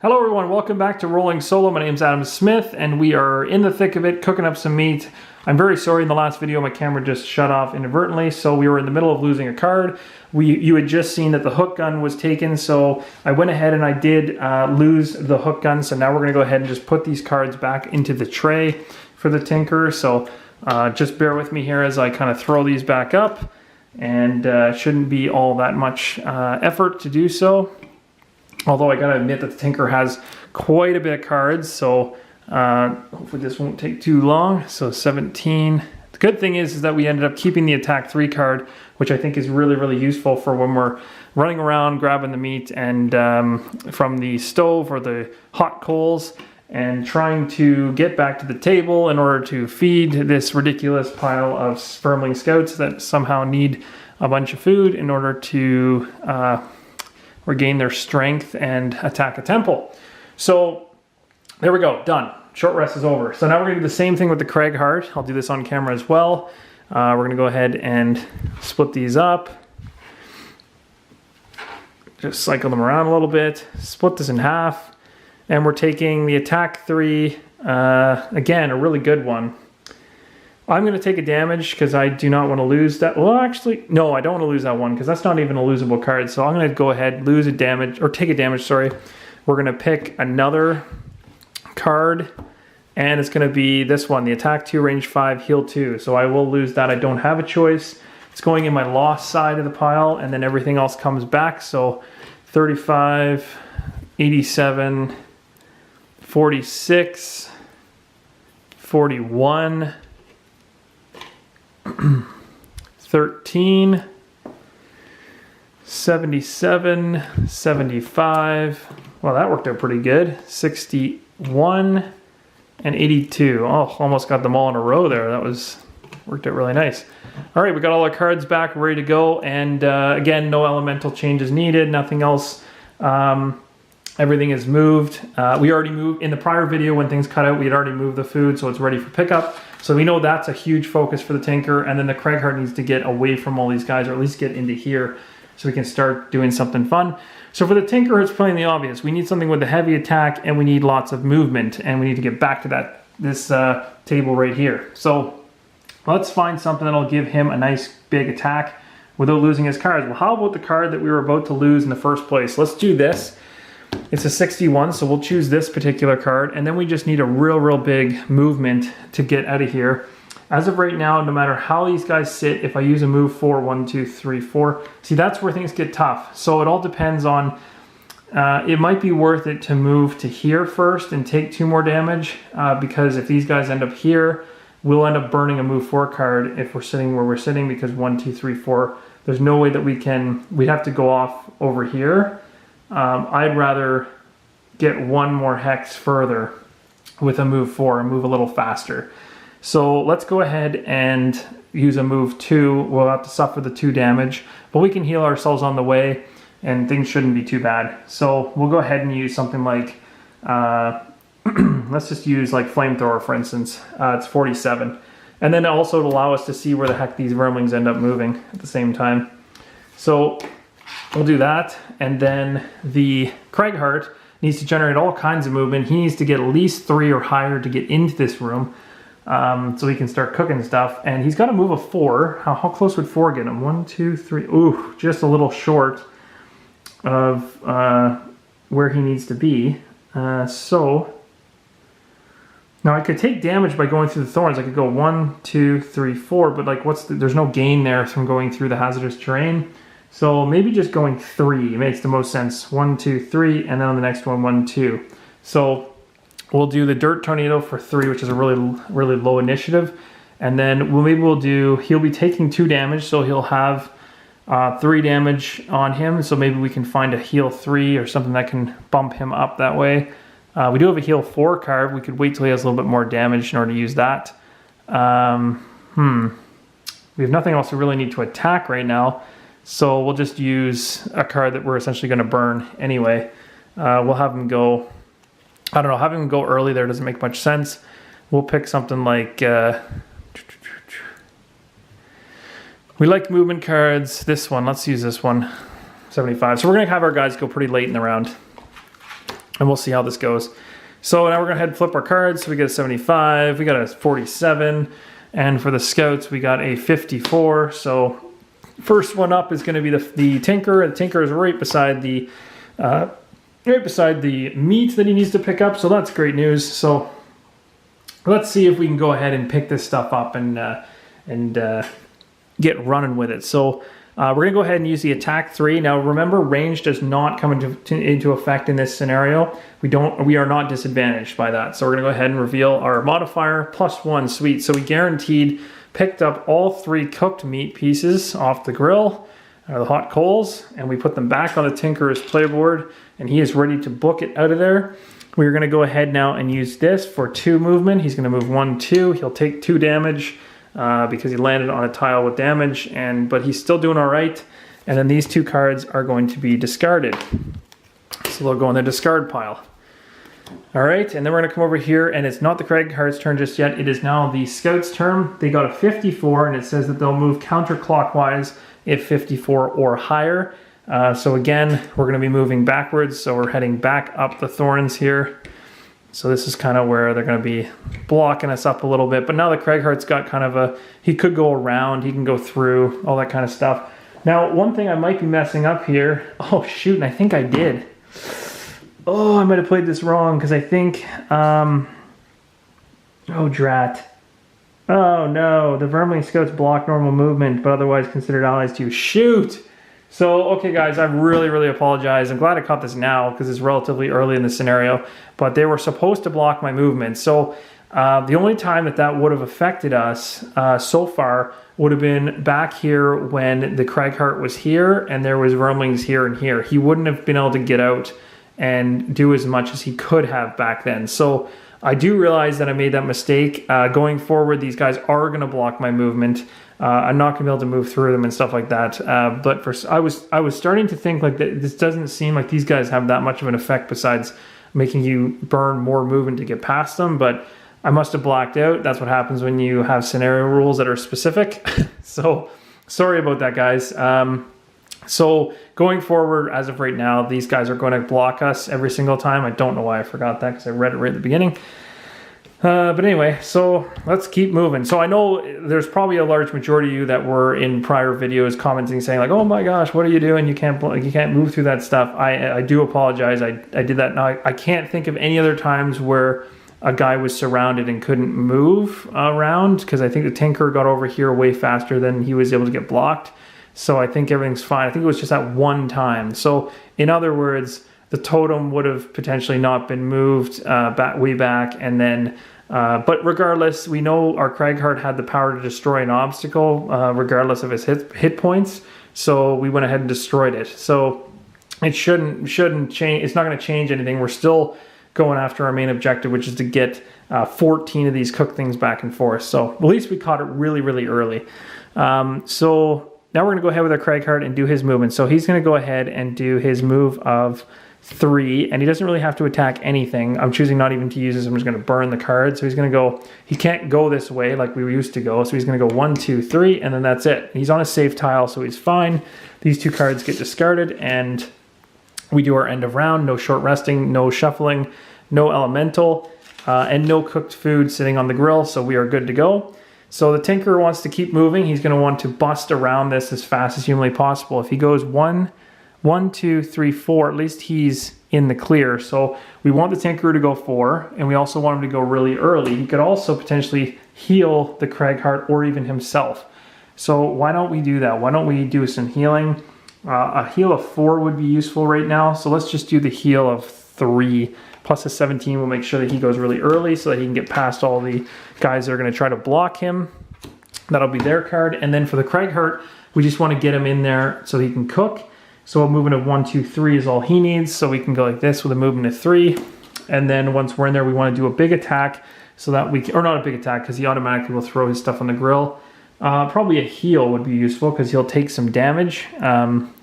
Hello everyone, welcome back to Rolling Solo. My name's Adam Smith and we are in the thick of it, cooking up some meat. I'm very sorry, in the last video my camera just shut off inadvertently, so we were in the middle of losing a card. You had just seen that the hook gun was taken, so I went ahead and I did lose the hook gun, so now we're going to go ahead and just put these cards back into the tray for the Tinker. So just bear with me here as I kind of throw these back up, and shouldn't be all that much effort to do so. Although I gotta admit that the Tinker has quite a bit of cards, so hopefully this won't take too long. So 17. The good thing is that we ended up keeping the attack 3 card, which I think is really useful for when we're running around grabbing the meat and from the stove or the hot coals and trying to get back to the table in order to feed this ridiculous pile of Spermling Scouts that somehow need a bunch of food in order to regain their strength and attack a temple. So there we go, done. Short rest is over. So now we're gonna do the same thing with the Craighart. I'll do this on camera as well. We're gonna go ahead and split these up. Just cycle them around a little bit, split this in half. And we're taking the attack 3, again, a really good one. I'm going to take a damage because I do not want to lose that. Well, actually, no, I don't want to lose that one because that's not even a losable card. So I'm going to go ahead, lose a damage, or take a damage, sorry. We're going to pick another card, and it's going to be this one, the attack 2, range 5, heal 2. So I will lose that. I don't have a choice. It's going in my lost side of the pile, and then everything else comes back. So 35, 87, 46, 41, 13, 77, 75, well that worked out pretty good, 61, and 82. Oh, almost got them all in a row there. That worked out really nice. All right, we got all our cards back, ready to go, and again, no elemental changes needed, nothing else. Everything is moved. We already moved, in the prior video when things cut out, we had already moved the food, so it's ready for pickup. So we know that's a huge focus for the Tinker, and then the Craighart needs to get away from all these guys, or at least get into here so we can start doing something fun. So for the Tinker, it's plainly obvious. We need something with a heavy attack, and we need lots of movement, and we need to get back to this table right here. So let's find something that'll give him a nice big attack without losing his cards. Well, how about the card that we were about to lose in the first place? Let's do this. It's a 61, so we'll choose this particular card, and then we just need a real big movement to get out of here. As of right now, no matter how these guys sit, if I use a move 4, 1, 2, 3, 4, see, that's where things get tough. So it all depends on, it might be worth it to move to here first and take 2 more damage, because if these guys end up here, we'll end up burning a move 4 card if we're sitting where we're sitting, because 1, 2, 3, 4, there's no way that we'd have to go off over here. I'd rather get 1 more hex further with a move 4 and move a little faster. So let's go ahead and use a move 2. We'll have to suffer the 2 damage, but we can heal ourselves on the way and things shouldn't be too bad. So we'll go ahead and use something like, let's just use like Flamethrower for instance. It's 47. And then also to allow us to see where the heck these Vermlings end up moving at the same time. So we'll do that, and then the Craighart needs to generate all kinds of movement. He needs to get at least 3 or higher to get into this room, so he can start cooking stuff. And he's got to move a 4. How close would 4 get him? 1, 2, 3. Ooh, just a little short of where he needs to be. So now I could take damage by going through the thorns. I could go 1, 2, 3, 4, but like there's no gain there from going through the hazardous terrain. So maybe just going 3 makes the most sense. 1, 2, 3, and then on the next one, 1, 2. So we'll do the Dirt Tornado for 3, which is a really low initiative. And then he'll be taking 2 damage, so he'll have 3 damage on him. So maybe we can find a heal 3 or something that can bump him up that way. We do have a heal 4 card. We could wait till he has a little bit more damage in order to use that. We have nothing else we really need to attack right now. So we'll just use a card that we're essentially going to burn anyway. We'll have him go, I don't know, having him go early there doesn't make much sense. We'll pick something like, we like movement cards. This one, let's use this one, 75. So we're going to have our guys go pretty late in the round. and we'll see how this goes. So now we're going to head and flip our cards. So we got a 75, we got a 47, and for the scouts, we got a 54. So first one up is going to be the Tinker, and the Tinker is right beside the meat that he needs to pick up. So that's great news. So let's see if we can go ahead and pick this stuff up and get running with it. So we're going to go ahead and use the attack 3. Now remember, range does not come into effect in this scenario. We are not disadvantaged by that. So we're going to go ahead and reveal our modifier, +1, sweet. So we guaranteed picked up all 3 cooked meat pieces off the grill, the hot coals, and we put them back on the Tinker's playboard, and he is ready to book it out of there. We're going to go ahead now and use this for 2 movement. He's going to move 1, 2. He'll take 2 damage. Because he landed on a tile with damage, but he's still doing all right. And then these 2 cards are going to be discarded. So they'll go in the discard pile. All right, and then we're going to come over here, and it's not the Cragheart's turn just yet. It is now the Scout's turn. They got a 54, and it says that they'll move counterclockwise if 54 or higher. So again, we're going to be moving backwards, so we're heading back up the thorns here. So this is kind of where they're going to be blocking us up a little bit. But now the Cragheart's got kind of he could go around, he can go through, all that kind of stuff. Now, one thing I might be messing up here. Oh, shoot, and I think I did. Oh, I might have played this wrong, because I think, oh, drat. Oh, no, the Vermling Scouts block normal movement, but otherwise considered allies to you. Shoot! So, okay guys, I really apologize. I'm glad I caught this now because it's relatively early in the scenario, but they were supposed to block my movement. So the only time that would have affected us so far would have been back here when the Cragheart was here and there was Vermlings here and here. He wouldn't have been able to get out and do as much as he could have back then. So I do realize that I made that mistake. Going forward, these guys are going to block my movement. I'm not going to be able to move through them and stuff like that. But I was starting to think like that this doesn't seem like these guys have that much of an effect besides making you burn more movement to get past them. But I must have blacked out. That's what happens when you have scenario rules that are specific. So sorry about that, guys. So going forward, as of right now, these guys are going to block us every single time. I don't know why I forgot that because I read it right at the beginning. But anyway, so let's keep moving. So I know there's probably a large majority of you that were in prior videos commenting saying like, oh my gosh, what are you doing? You can't move through that stuff. I do apologize. I did that. Now I can't think of any other times where a guy was surrounded and couldn't move around, because I think the Tinker got over here way faster than he was able to get blocked. So I think everything's fine. I think it was just that one time. So in other words, the totem would have potentially not been moved way back, and then, but regardless, we know our Cragheart had the power to destroy an obstacle, regardless of his hit points. So we went ahead and destroyed it. So it shouldn't change. It's not going to change anything. We're still going after our main objective, which is to get 14 of these cooked things back and forth. So at least we caught it really early. So now we're going to go ahead with our Cragheart and do his movement. So he's going to go ahead and do his move of 3, and he doesn't really have to attack anything. I'm choosing not even to use this. I'm just going to burn the card. So he's going to go, he can't go this way like we used to go. So he's going to go 1, 2, 3, and then that's it. He's on a safe tile, so he's fine. These 2 cards get discarded, and we do our end of round. No short resting, no shuffling, no elemental, and no cooked food sitting on the grill. So we are good to go. So the Tinker wants to keep moving. He's going to want to bust around this as fast as humanly possible. If he goes 1, 2, 3, 4, at least he's in the clear. So we want the Tinker to go 4, and we also want him to go really early. He could also potentially heal the Cragheart or even himself. So why don't we do that? Why don't we do some healing? A heal of 4 would be useful right now. So let's just do the heal of 3. Plus a 17 will make sure that he goes really early so that he can get past all the guys that are going to try to block him. That'll be their card. And then for the Cragheart, we just want to get him in there so he can cook. So a movement of 1, 2, 3 is all he needs. So we can go like this with a movement of 3. And then once we're in there, we want to do a big attack so that we can, or not a big attack because he automatically will throw his stuff on the grill. Probably a heal would be useful because he'll take some damage.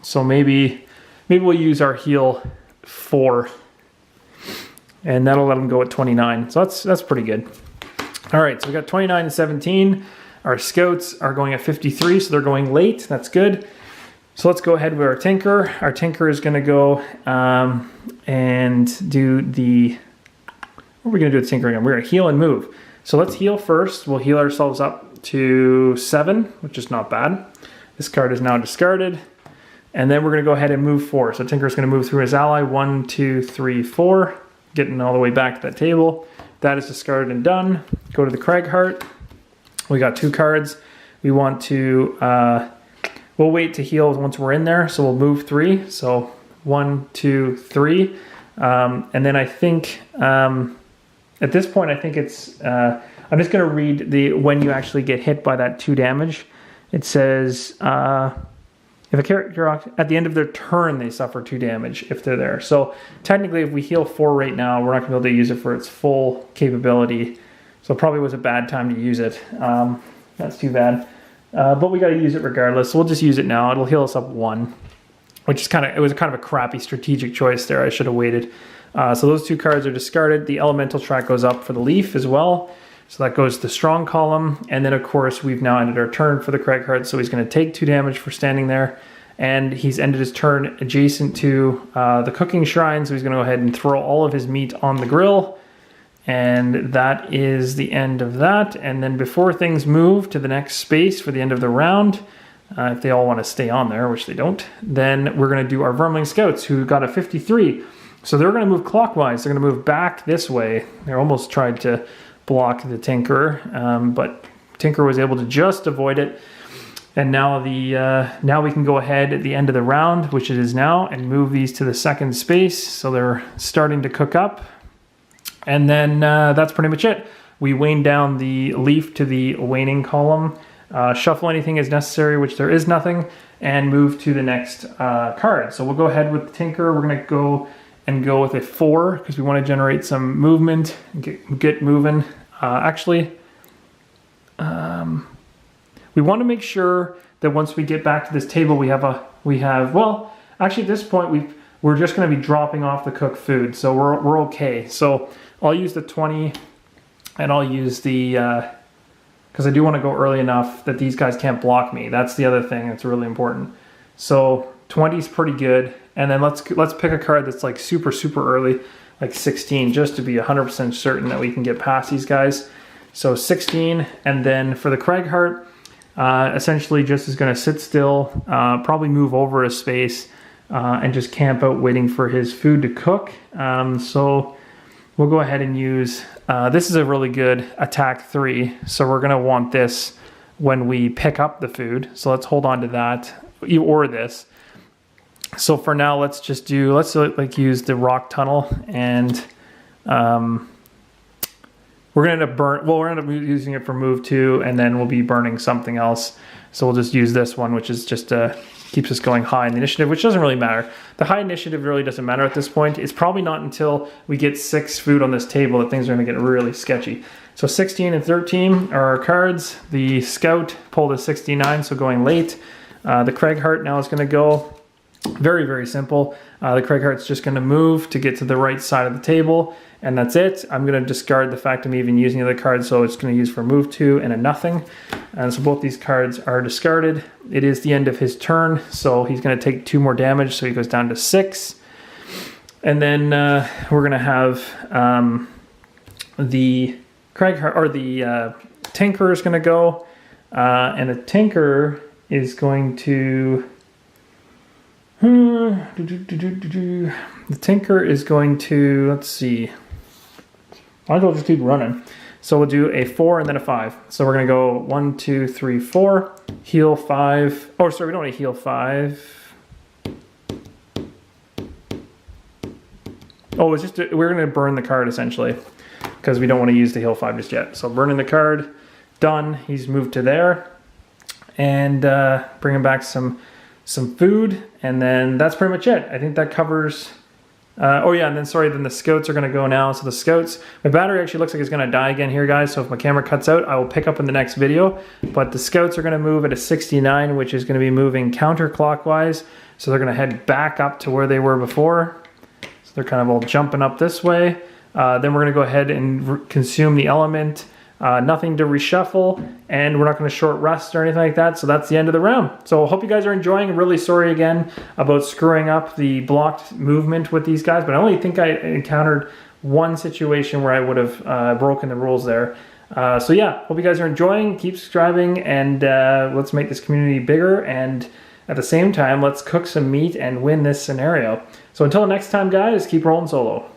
So maybe we'll use our heal 4. And that'll let him go at 29. So that's pretty good. All right, so we got 29 and 17. Our scouts are going at 53, so they're going late. That's good. So let's go ahead with our Tinker. Our Tinker is going to go and do the... What are we going to do with Tinker again? We're going to heal and move. So let's heal first. We'll heal ourselves up to 7, which is not bad. This card is now discarded. And then we're going to go ahead and move 4. So Tinker's going to move through his ally. 1, 2, 3, 4. Getting all the way back to that table. That is discarded and done. Go to the Cragheart. We got 2 cards. We want to... we'll wait to heal once we're in there. So we'll move 3. So 1, 2, 3. And then I think... at this point, I think it's... I'm just going to read the when you actually get hit by that 2 damage. It says... if a character, at the end of their turn, they suffer 2 damage if they're there. So technically, if we heal 4 right now, we're not going to be able to use it for its full capability. So it probably was a bad time to use it. That's too bad. But we got to use it regardless. So we'll just use it now. It'll heal us up 1, which is it was kind of a crappy strategic choice there. I should have waited. So those 2 cards are discarded. The elemental track goes up for the leaf as well. So that goes to the strong column. And then, of course, we've now ended our turn for the Cragheart. So he's going to take 2 damage for standing there. And he's ended his turn adjacent to the cooking shrine. So he's going to go ahead and throw all of his meat on the grill. And that is the end of that. And then before things move to the next space for the end of the round, if they all want to stay on there, which they don't, then we're going to do our Vermling Scouts, who got a 53. So they're going to move clockwise. They're going to move back this way. They almost tried to block the Tinker, but Tinker was able to just avoid it. And now now we can go ahead at the end of the round, which it is now, and move these to the second space. So they're starting to cook up. And then that's pretty much it. We wane down the leaf to the waning column, shuffle anything as necessary, which there is nothing, and move to the next card. So we'll go ahead with the Tinker. We're going to go with a 4 because we want to generate some movement, get moving. We want to make sure that once we get back to this table, well, actually at this point we're just going to be dropping off the cooked food, so we're okay. So I'll use the 20, and I'll use the because I do want to go early enough that these guys can't block me. That's the other thing that's really important. So 20 is pretty good. And then let's pick a card that's like super early, like 16, just to be 100% certain that we can get past these guys. So 16, and then for the Cragheart, essentially just is going to sit still, probably move over a space, and just camp out waiting for his food to cook. So we'll go ahead and use, this is a really good attack 3, so we're going to want this when we pick up the food. So let's hold on to that, or this. So for now, let's use the rock tunnel, and we're gonna end up using it for move 2, and then we'll be burning something else. So we'll just use this one, which is just keeps us going high in the initiative, which doesn't really matter. The high initiative really doesn't matter at this point. It's probably not until we get 6 food on this table that things are gonna get really sketchy. So 16 and 13 are our cards. The Scout pulled a 69, so going late. The Cragheart now is gonna go. Very simple. The Cragheart's just going to move to get to the right side of the table, and that's it. I'm going to discard the fact I'm even using the other card, so it's going to use for move 2 and a nothing. And so both these cards are discarded. It is the end of his turn, so he's going to take 2 more damage, so he goes down to 6. And then we're going to have the Cragheart, or the Tinker is going to go, and the Tinker is going to... The Tinker is going to, let's see, might as well just keep running. So we'll do a 4 and then a 5. So we're going to go 1, 2, 3, 4, heal 5. Oh, sorry, we don't want to heal 5. Oh, it's just, we're going to burn the card essentially, because we don't want to use the heal 5 just yet. So burning the card, done. He's moved to there, and bringing back some food, and then that's pretty much it. I think that covers... and then the Scouts are going to go now. So the Scouts... My battery actually looks like it's going to die again here, guys, so if my camera cuts out, I will pick up in the next video. But the Scouts are going to move at a 69, which is going to be moving counterclockwise. So they're going to head back up to where they were before. So they're kind of all jumping up this way. Then we're going to go ahead and consume the element. nothing to reshuffle, and we're not going to short rest or anything like that. So that's the end of the round. So I hope you guys are enjoying. Really sorry again about screwing up the blocked movement with these guys, but I only think I encountered one situation where I would have broken the rules there. So yeah, hope you guys are enjoying. Keep subscribing, and let's make this community bigger, and at the same time, let's cook some meat and win this scenario. So until next time, guys, keep rolling solo.